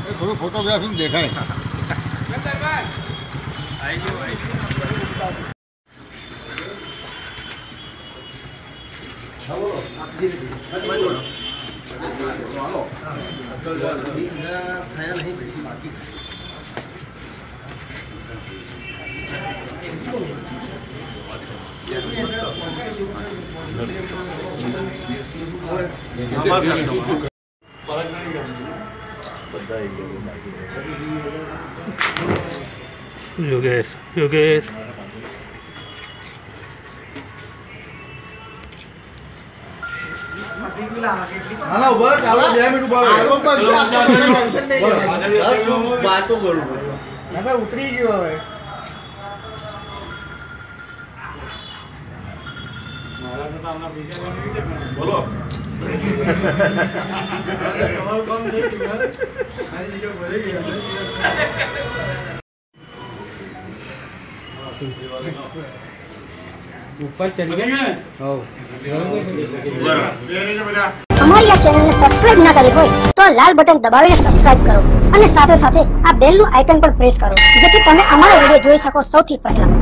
થોડું ફોટોગ્રાફી દેખાય. योगेश योगेश હાલો બોલો ચાલો 2 મિનિટ બોલો વાતો કરું હવે ઉતરી ગયો હવે બોલો તમારું કામ થઈ ગયું મારી જગ્યા ભરી ગયા ऊपर चलिए हमारी આ ચેનલને સબસ્ક્રાઇબ ના કરી હોય તો લાલ બટન દબાવીને સબસ્ક્રાઇબ કરો અને સાથે સાથે આ બેલ નું આઇકન પણ પ્રેસ કરો જેથી તમે અમારા વિડિયો જોઈ શકો સૌથી પહેલા.